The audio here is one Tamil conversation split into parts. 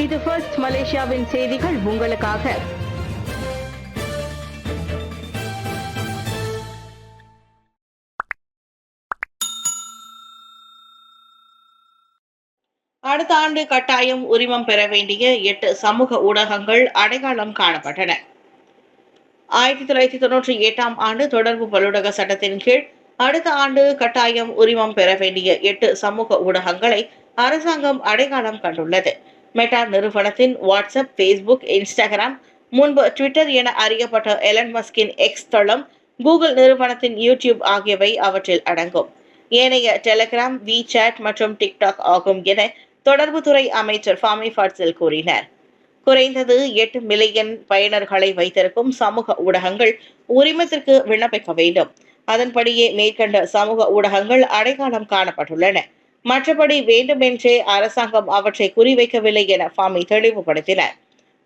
இது ஃபர்ஸ்ட் மலேசியாவின் செய்திகள் உங்களுக்காக. அடுத்த ஆண்டு கட்டாயம் உரிமம் பெற வேண்டிய 8 சமூக ஊடகங்கள் அடையாளம் காணப்பட்டன. 1998ஆம் ஆண்டு தொடர்பு பல்லுலக சட்டத்தின் கீழ் அடுத்த ஆண்டு கட்டாயம் உரிமம் பெற வேண்டிய 8 சமூக ஊடகங்களை அரசாங்கம் அடையாளம் கண்டுள்ளது. மெட்டா நிறுவனத்தின் வாட்ஸ்அப், ஃபேஸ்புக், இன்ஸ்டாகிராம், முன்பு ட்விட்டர் என அறியப்பட்ட எலன் மஸ்கின் எக்ஸ் தளம், கூகுள் நிறுவனத்தின் யூடியூப் ஆகியவை அவற்றில் அடங்கும். ஏனைய டெலிகிராம், வீசாட் மற்றும் டிக்டாக் ஆகும் என தொடர்புத்துறை அமைச்சர் ஃபாமி ஃபாட்சில் கூறினார். குறைந்தது 8 மில்லியன் பயனர்களை வைத்திருக்கும் சமூக ஊடகங்கள் உரிமத்திற்கு விண்ணப்பிக்க வேண்டும். அதன்படியே மேற்கண்ட சமூக ஊடகங்கள் அடையாளம் காணப்பட்டுள்ளன. மற்றபடி வேண்டுமென்றே அரசாங்கம் அவற்றை குறிவைக்கவில்லை என ஃபாமி தெளிவுபடுத்தினார்.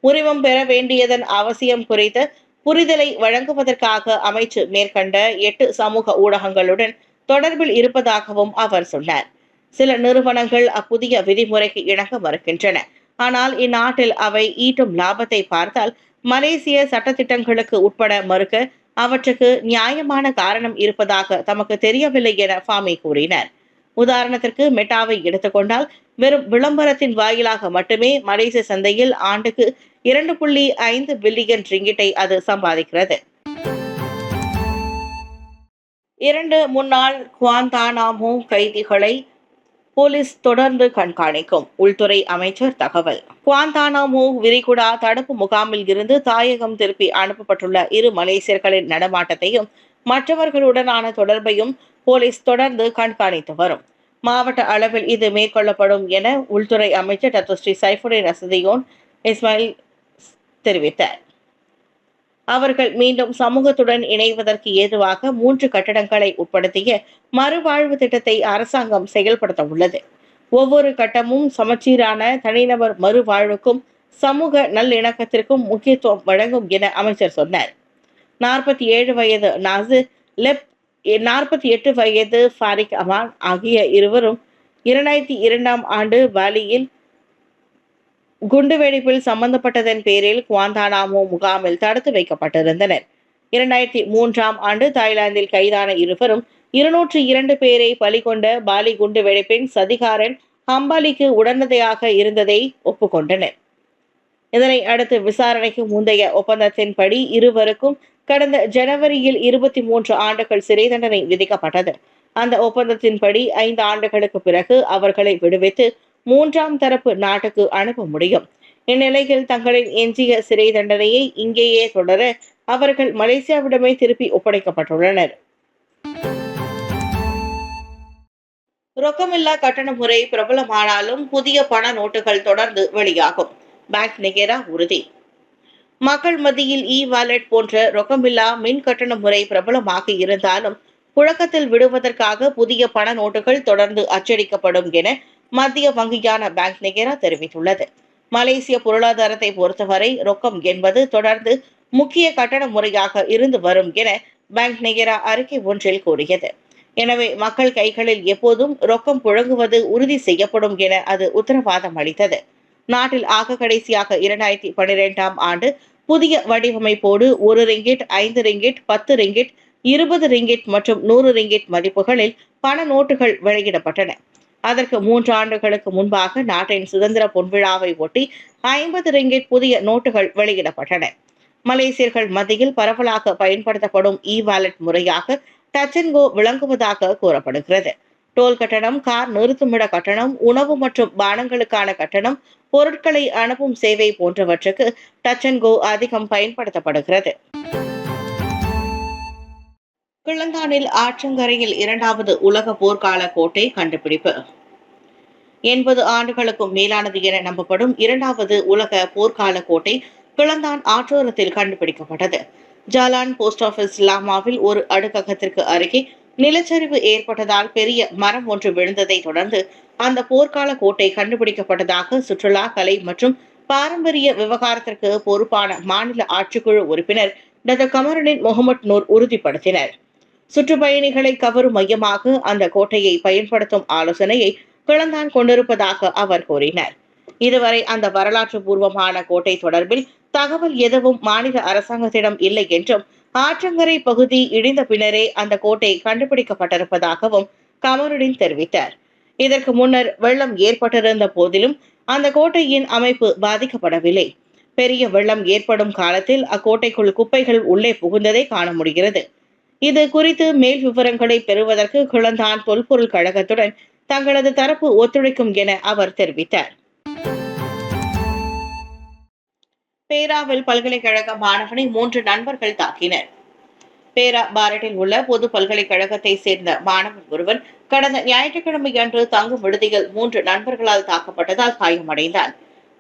உரிமம் பெற வேண்டியதன் அவசியம் குறித்த புரிதலை வழங்குவதற்காக அமைச்சு மேற்கண்ட 8 சமூக ஊடகங்களுடன் தொடர்பில் இருப்பதாகவும் அவர் சொன்னார். சில நிறுவனங்கள் அப்புதிய விதிமுறைக்கு இணங்க மறுக்கின்றன. ஆனால் இந்நாட்டில் அவை ஈட்டும் லாபத்தை பார்த்தால் மலேசிய சட்டத்திட்டங்களுக்கு உட்பட மறுக்க அவற்றுக்கு நியாயமான காரணம் இருப்பதாக தமக்கு தெரியவில்லை என ஃபாமி கூறினார். உதாரணத்திற்கு மெட்டாவை எடுத்துக்கொண்டால் வெறும் விளம்பரத்தின் வாயிலாக மட்டுமே மலேசிய சந்தையில் ஆண்டுக்கு 2.5 பில்லியன் ரிங்கிட்டை அது சம்பாதிக்கிறது. 2 முன்னாள் குவாந்தானாமோ கைதிகளை போலீஸ் தொடர்ந்து கண்காணிக்கும். உள்துறை அமைச்சர் தகவல். குவாந்தானாமோ விரிகுடா தடுப்பு முகாமில் இருந்து தாயகம் திருப்பி அனுப்பப்பட்டுள்ள 2 மலேசியர்களின் நடமாட்டத்தையும் மற்றவர்களுடனான தொடர்பையும் போலீஸ் தொடர்ந்து கண்காணித்து வரும். மாவட்ட அளவில் இது மேற்கொள்ளப்படும் என உள்துறை அமைச்சர் டத்தோஸ்ரீ சைஃபுடின் நசுதியோன் இஸ்மாயில் தெரிவித்தார். அவர்கள் மீண்டும் சமூகத்துடன் இணைவதற்கு ஏதுவாக 3 கட்டடங்களை உட்படுத்திய மறுவாழ்வு திட்டத்தை அரசாங்கம் செயல்படுத்த உள்ளது. ஒவ்வொரு கட்டமும் சமச்சீரான தனிநபர் மறுவாழ்வுக்கும் சமூக நல்லிணக்கத்திற்கும் முக்கியத்துவம் வழங்கும் என அமைச்சர் சொன்னார். 47 வயது நாசிர் லெப், 48 வயது ஃபாரிக் அமான் ஆகிய இருவரும் 2002ஆம் ஆண்டு பாலியில் குண்டுவெடிப்பில் சம்பந்தப்பட்டதன் பேரில் குவாந்தானாமோ முகாமில் தடுத்து வைக்கப்பட்டிருந்தனர். 2003ஆம் ஆண்டு தாய்லாந்தில் கைதான இருவரும் 202 பேரை பலிகொண்ட பாலி குண்டுவெடிப்பின் சதிகாரன் ஹம்பாலிக்கு உடனடியாக இருந்ததை ஒப்புக்கொண்டனர். இதனை அடுத்து விசாரணைக்கு முந்தைய ஒப்பந்தத்தின்படி இருவருக்கும் கடந்த ஜனவரியில் 23 ஆண்டுகள் சிறை தண்டனை விதிக்கப்பட்டது. அந்த ஒப்பந்தத்தின்படி 5 ஆண்டுகளுக்கு பிறகு அவர்களை விடுவித்து 3ஆம் தரப்பு நாட்டுக்கு அனுப்ப முடியும். இந்நிலையில் தங்களின் எஞ்சிய சிறை தண்டனையை இங்கேயே தொடர அவர்கள் மலேசியாவிடமே திருப்பி ஒப்படைக்கப்பட்டுள்ளனர். ரொக்கமில்லா கட்டண முறை பிரபலமானாலும் புதிய பண நோட்டுகள் தொடர்ந்து வெளியாகும். பேங்க் நிகேரா உறுதி. மக்கள் மத்தியில் வாலெட் போன்ற ரொக்கமில்லா மின் கட்டண முறை பிரபலமாக இருந்தாலும் புழக்கத்தில் விடுவதற்காக புதிய பண நோட்டுகள் தொடர்ந்து அச்சடிக்கப்படும் என மத்திய வங்கியான பேங்க் நிகேரா தெரிவித்துள்ளது. மலேசிய பொருளாதாரத்தை பொறுத்தவரை ரொக்கம் என்பது தொடர்ந்து முக்கிய கட்டண முறையாக இருந்து வரும் என பேங்க் நிகேரா அறிக்கை ஒன்றில் கூறியது. எனவே மக்கள் கைகளில் எப்போதும் ரொக்கம் புழங்குவது உறுதி செய்யப்படும் என அது உத்தரவாதம் அளித்தது. நாட்டில் ஆக கடைசியாக 2012ஆம் ஆண்டு புதிய வடிவமைப்போடு 1 ரிங்கிட், 5 ரிங்கிட், 10 ரிங்கிட், 20 ரிங்கிட் மற்றும் 100 ரிங்கிட் மதிப்புகளில் பண நோட்டுகள் வெளியிடப்பட்டன. அதற்கு 3 ஆண்டுகளுக்கு முன்பாக நாட்டின் சுதந்திர பொன்விழாவை ஒட்டி 50 ரிங்கிட் புதிய நோட்டுகள் வெளியிடப்பட்டன. மலேசியர்கள் மத்தியில் பரவலாக பயன்படுத்தப்படும் வாலெட் முறையாக டச் அண்ட் கோ விளங்குவதாக கூறப்படுகிறது. டோல் கட்டணம், கார் நிறுத்துமிட கட்டணம், உணவு மற்றும் பானங்களுக்கான கட்டணம், பொருட்களை அனுப்பும் சேவை போன்றவற்றுக்கு டச் அண்ட் கோ அதிகம் பயன்படுத்தப்படுகிறது. கிளந்தானில் ஆற்றங்கரையில் 2வது உலக போர்க்கால கோட்டை கண்டுபிடிப்பு. 80 ஆண்டுகளுக்கும் மேலானது என நம்பப்படும் 2வது உலக போர்க்கால கோட்டை கிளந்தான் ஆற்றோரத்தில் கண்டுபிடிக்கப்பட்டது. ஜாலான் போஸ்ட் ஆபீஸ் லாமாவில் ஒரு அடுக்ககத்திற்கு அருகே நிலச்சரிவு ஏற்பட்டதால் பெரிய மரம் ஒன்று விழுந்ததை தொடர்ந்து அந்த போர்க்கால கோட்டை கண்டுபிடிக்கப்பட்டதாக சுற்றுலா, கலை மற்றும் பாரம்பரிய விவகாரத்திற்கு பொறுப்பான மாநில ஆட்சிக்குழு உறுப்பினர் டாக்டர் கமருடின் முகமது நூர் உறுதிப்படுத்தினர். சுற்றுப்பயணிகளை கவரும் மையமாக அந்த கோட்டையை பயன்படுத்தும் ஆலோசனையை கிளந்தான் கொண்டிருப்பதாக அவர் கூறினார். இதுவரை அந்த வரலாற்று பூர்வமான கோட்டை தொடர்பில் தகவல் எதுவும் மாநில அரசாங்கத்திடம் இல்லை என்றும் ஆற்றங்கரை பகுதி இடிந்த பின்னரே அந்த கோட்டை கண்டுபிடிக்கப்பட்டிருப்பதாகவும் கமருடீன் தெரிவித்தார். இதற்கு முன்னர் வெள்ளம் ஏற்பட்டிருந்த போதிலும் அந்த கோட்டையின் அமைப்பு பாதிக்கப்படவில்லை. பெரிய வெள்ளம் ஏற்படும் காலத்தில் அக்கோட்டைக்குள் குப்பைகள் உள்ளே புகுந்ததை காண முடிகிறது. இது குறித்து மேல் விவரங்களை பெறுவதற்கு கிளந்தான் தொல்பொருள் கழகத்துடன் தங்களது தரப்பு ஒத்துழைக்கும் என அவர் தெரிவித்தார். பேராவில் பல்கலைக்கழக மாணவனை 3 நண்பர்கள் தாக்கினர். பேரா பாரட்டில் உள்ள பொது பல்கலைக்கழகத்தை சேர்ந்த மாணவன் ஒருவன் கடந்த ஞாயிற்றுக்கிழமை அன்று தங்கும் விடுதியில் 3 நண்பர்களால் தாக்கப்பட்டதால் காயமடைந்தான்.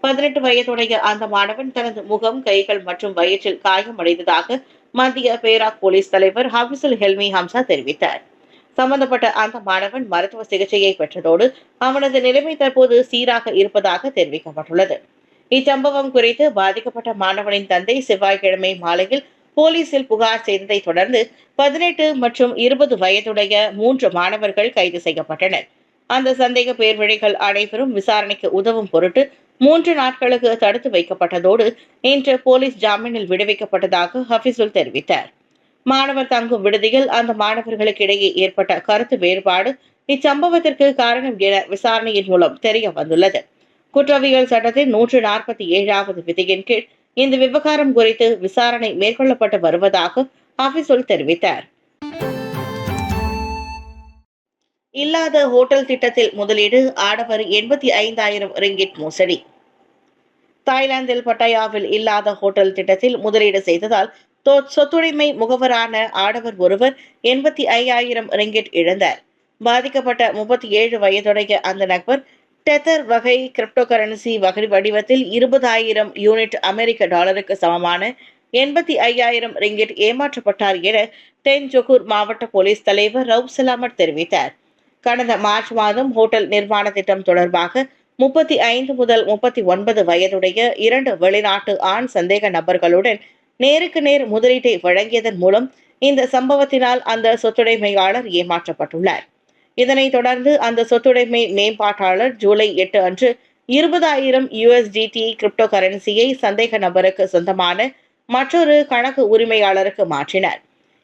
18 வயதுடைய அந்த மாணவன் தனது முகம், கைகள் மற்றும் வயிற்றில் காயமடைந்ததாக மத்திய பேராக் போலீஸ் தலைவர் ஹபிசுல் ஹெல்மி ஹம்சா தெரிவித்தார். சம்பந்தப்பட்ட அந்த மாணவன் மருத்துவ சிகிச்சையை பெற்றதோடு அவனது நிலைமை தற்போது சீராக இருப்பதாக தெரிவிக்கப்பட்டுள்ளது. இச்சம்பவம் குறித்து பாதிக்கப்பட்ட மாணவனின் தந்தை செவ்வாய்க்கிழமை மாலையில் போலீசில் புகார் செய்ததை தொடர்ந்து 18 மற்றும் 20 வயதுடைய 3 மாணவர்கள் கைது செய்யப்பட்டனர். அந்த சந்தேக பேர்வழிகள் அனைவரும் விசாரணைக்கு உதவும் பொருட்டு 3 நாட்களுக்கு தடுத்து வைக்கப்பட்டதோடு இன்று போலீஸ் ஜாமீனில் விடுவிக்கப்பட்டதாக ஹபிசுல் தெரிவித்தார். மாணவர் தங்கும் விடுதியில் அந்த மாணவர்களுக்கு இடையே ஏற்பட்ட கருத்து வேறுபாடு இச்சம்பவத்திற்கு காரணம் என விசாரணையின் மூலம் தெரிய வந்துள்ளது. குற்றவியல் சட்டத்தின் 147வது விதியின் கீழ் இந்த விவகாரம் குறித்து விசாரணை மேற்கொள்ளப்பட்டு வருவதாக ஹபிசுல் தெரிவித்தார். இல்லாத ஹோட்டல் திட்டத்தில் முதலீடு, ஆடவர் 85,000 ரிங்கிட் மோசடி. தாய்லாந்தில் பட்டாயாவில் இல்லாத ஹோட்டல் திட்டத்தில் முதலீடு செய்ததால் சொத்துடைமை முகவரான ஆடவர் ஒருவர் 85,000 ரிங்கிட் இழந்தார். பாதிக்கப்பட்ட 37 வயதுடைய அந்த நபர் டெதர் வகை கிரிப்டோ கரன்சி வகை வடிவத்தில் 20,000 யூனிட் அமெரிக்க டாலருக்கு சமமான 85,000 ரிங்கிட் ஏமாற்றப்பட்டார் என தென் ஜொகூர் மாவட்ட போலீஸ் தலைவர் ரவுப் சலாமட் தெரிவித்தார். கடந்த மார்ச் மாதம் ஹோட்டல் நிர்மாண திட்டம் தொடர்பாக 35 முதல் 39 வயதுடைய 2 வெளிநாட்டு ஆண் சந்தேக நபர்களுடன் நேருக்கு நேர் முதலீட்டை வழங்கியதன் மூலம் இந்த சம்பவத்தினால் அந்த சொத்துடைமையாளர் ஏமாற்றப்பட்டுள்ளார். இதனைத் தொடர்ந்து அந்த சொத்துடைமை மேம்பாட்டாளர் ஜூலை 8 அன்று 20,000 USDT கிரிப்டோ கரன்சியை சந்தேக நபருக்கு சொந்தமான மற்றொரு கணக்கு உரிமையாளருக்கு மாற்றினார்.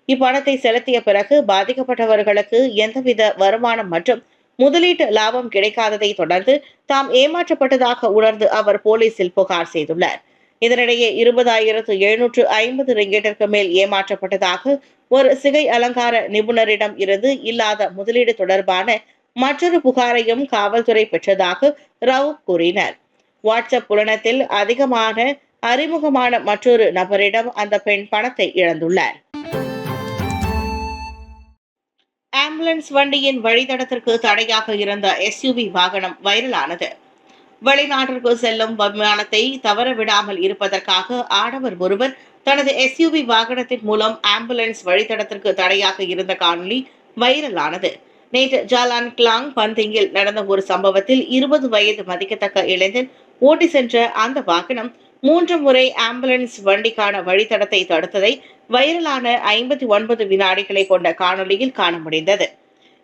இப்பணத்தை செலுத்திய பிறகு பாதிக்கப்பட்டவர்களுக்கு எந்தவித வருமானம் மற்றும் முதலீட்டு லாபம் கிடைக்காததை தொடர்ந்து தாம் ஏமாற்றப்பட்டதாக உணர்ந்து அவர் போலீசில் புகார் செய்துள்ளார். இதனிடையே 20,750 ரிங்கெட்டிற்கு மேல் ஏமாற்றப்பட்டதாக ஒரு சிகை அலங்கார நிபுணரிடம் இருந்து இல்லாத முதலீடு தொடர்பான மற்றொரு புகாரையும் காவல்துறை பெற்றதாக ரவுப் கூறினார். வாட்ஸ்அப் புலனத்தில் அதிகமான அறிமுகமான மற்றொரு நபரிடம் அந்த பெண் பணத்தை இழந்துள்ளார். ஆம்புலன்ஸ் வண்டியின் வழித்தடத்திற்கு தடையாக இருந்த SUV வாகனம் வைரலானது. வெளிநாட்டிற்கு செல்லும் விமானத்தை தவற விடாமல் இருப்பதற்காக ஆடவர் ஒருவர் தனது SUV வாகனத்தின் மூலம் ஆம்புலன்ஸ் வழித்தடத்திற்கு தடையாக இருந்த காணொலி வைரலானது. நேற்று ஜாலான் கிளாங் பந்திங்கில் நடந்த ஒரு சம்பவத்தில் 20 வயது மதிக்கத்தக்க இளைஞன் ஓட்டி சென்ற அந்த வாகனம் 3 முறை ஆம்புலன்ஸ் வண்டிக்கான வழித்தடத்தை தடுத்ததை வைரலான 59 வினாடிகளை கொண்ட காணொலியில் காண முடிந்தது.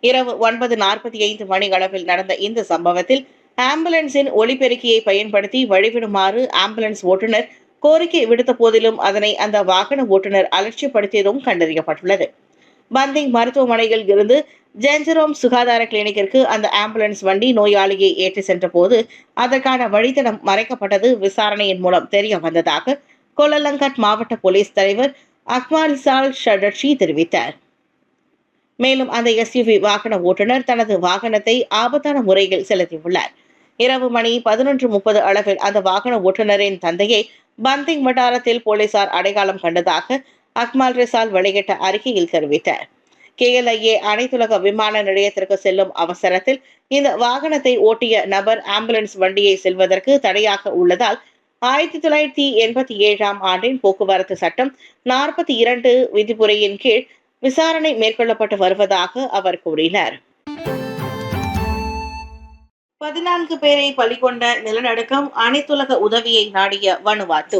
இரவு 9:45 மணி அளவில் நடந்த இந்த சம்பவத்தில் ஆம்புலன்ஸின் ஒலிபெருக்கியை பயன்படுத்தி வழிவிடுமாறு ஆம்புலன்ஸ் ஓட்டுநர் கோரிக்கை விடுத்த போதிலும் அதனை அந்த வாகன ஓட்டுநர் அலட்சியப்படுத்தியதும் கண்டறியப்பட்டுள்ளது. பந்திங் மருத்துவமனையில் இருந்து ஜென்ஜரோம் சுகாதார கிளினிக்கிற்கு அந்த ஆம்புலன்ஸ் வண்டி நோயாளியை ஏற்றி சென்ற போது அதற்கான வழித்தடம் மறைக்கப்பட்டது விசாரணையின் மூலம் தெரிய வந்ததாக கோலலங்கட் மாவட்ட போலீஸ் தலைவர் அக்மாலிசால் ஷடர்ஷி தெரிவித்தார். மேலும் அந்த SUV வாகன ஓட்டுநர் தனது வாகனத்தை ஆபத்தான முறையில் செலுத்தியுள்ளார். இரவு மணி 11:30 அளவில் அந்த வாகன ஓட்டுநரின் தந்தையை பந்திங் வட்டாரத்தில் போலீசார் அடையாளம் கண்டதாக அக்மால் ரிசால் வெளியிட்ட அறிக்கையில் தெரிவித்தார். KLIA அனைத்துலக விமான நிலையத்திற்கு செல்லும் அவசரத்தில் இந்த வாகனத்தை ஓட்டிய நபர் ஆம்புலன்ஸ் வண்டியை செல்வதற்கு தடையாக உள்ளதால் 1987ஆம் ஆண்டின் போக்குவரத்து சட்டம் 42 விதிமுறையின் கீழ் விசாரணை மேற்கொள்ளப்பட்டு வருவதாக அவர் கூறினார். 14 பேரை பலிகொண்ட நிலநடுக்கம் அனைத்துலக உதவியை நாடிய வனுவாத்து.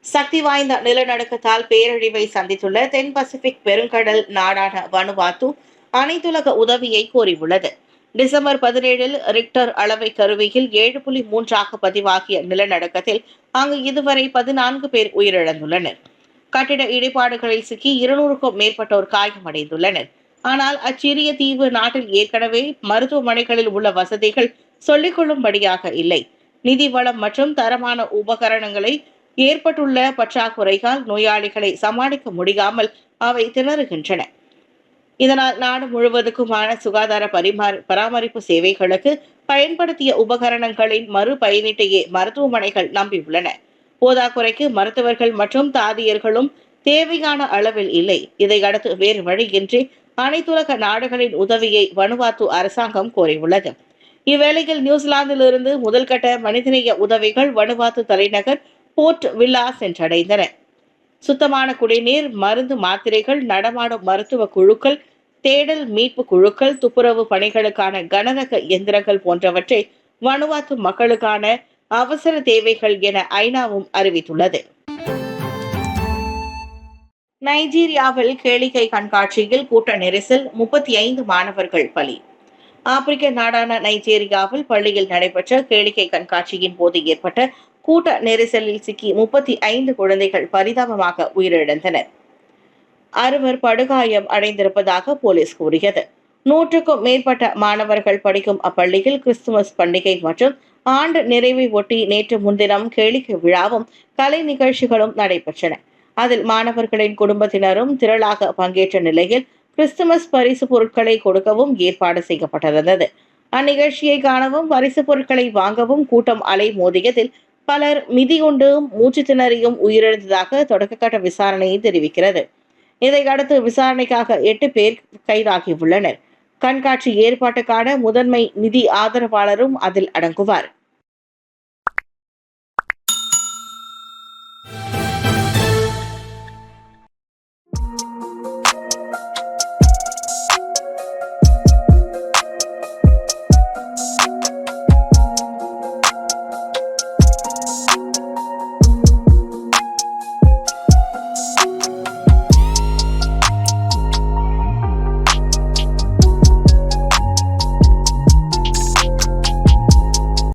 சக்தி வாய்ந்த நிலநடுக்கத்தால் பேரழிவை சந்தித்துள்ள தென் பசிபிக் பெருங்கடல் நாடான வனுவாத்து அனைத்துலக உதவியை கோரியுள்ளது. டிசம்பர் 17 ரிக்டர் அளவை கருவியில் 7.3 பதிவாகிய நிலநடுக்கத்தில் அங்கு இதுவரை 14 பேர் உயிரிழந்துள்ளனர். கட்டிட இடிபாடுகளில் சிக்கி 200க்கும் மேற்பட்டோர் காயமடைந்துள்ளனர். ஆனால் அச்சிறிய தீவு நாட்டில் ஏற்கனவே மருத்துவமனைகளில் உள்ள வசதிகள் சொல்லிக் கொள்ளும்படியாக இல்லை. நிதி வளம் மற்றும் தரமான உபகரணங்களை ஏற்பட்டுள்ள பற்றாக்குறையால் நோயாளிகளை சமாளிக்க முடியாமல் அவை திணறுகின்றன. இதனால் நாடு முழுவதுக்குமான சுகாதார பராமரிப்பு சேவைகளுக்கு பயன்படுத்திய உபகரணங்களின் மறு பயனீட்டையே மருத்துவமனைகள் நம்பியுள்ளன. போதாக்குறைக்கு மருத்துவர்கள் மற்றும் தாதியர்களும் தேவையான அளவில் இல்லை. இதையடுத்து வேறு வழியின்றி அனைத்துலக நாடுகளின் உதவியை வனுவாத்து அரசாங்கம் கோரியுள்ளது. இவ்வேளையில் நியூசிலாந்திலிருந்து முதல்கட்ட மனிதநேய உதவிகள் வனுவாத்து தலைநகர் போர்ட் வில்லா சென்றடைந்தன. சுத்தமான குடிநீர், மருந்து, மாத்திரைகள், நடமாடும் மருத்துவ குழுக்கள், தேடல் மீட்பு குழுக்கள், துப்புரவு பணிகளுக்கான கனரக இயந்திரங்கள் போன்றவற்றை வனுவாத்து மக்களுக்கான அவசர தேவைகள் என ஐநாவும் அறிவித்துள்ளது. நைஜீரியாவில் கேளிக்கை கண்காட்சியில் கூட்ட நெரிசல், 35 மாணவர்கள் பலி. ஆப்பிரிக்க நாடான நைஜீரியாவில் பள்ளியில் நடைபெற்ற கேளிக்கை கண்காட்சியின் போது ஏற்பட்ட கூட்ட நெரிசலில் சிக்கி 35 குழந்தைகள் பரிதாபமாக உயிரிழந்தனர். 6 படுகாயம் அடைந்திருப்பதாக போலீஸ் கூறியது. 100க்கும் மேற்பட்ட மாணவர்கள் படிக்கும் அப்பள்ளியில் கிறிஸ்துமஸ் பண்டிகை மற்றும் ஆண்டு நிறைவை ஒட்டி நேற்று முன்தினம் கேளிக்கை விழாவும் கலை நிகழ்ச்சிகளும் நடைபெற்றன. அதில் மாணவர்களின் குடும்பத்தினரும் திரளாக பங்கேற்ற நிலையில் கிறிஸ்துமஸ் பரிசு பொருட்களை கொடுக்கவும் ஏற்பாடு செய்யப்பட்டிருந்தது. அந்நிகழ்ச்சியை காணவும் பரிசு பொருட்களை வாங்கவும் கூட்டம் அலை மோதியதில் பலர் மிதியுண்டு மூச்சு திணறியும் உயிரிழந்ததாக தொடக்கக்கட்ட விசாரணை தெரிவிக்கிறது. இதையடுத்து விசாரணைக்காக 8 பேர் கைதாகியுள்ளனர். கண்காட்சி ஏற்பாட்டுக்கான முதன்மை நிதி ஆதரவாளரும் அதில் அடங்குவார்.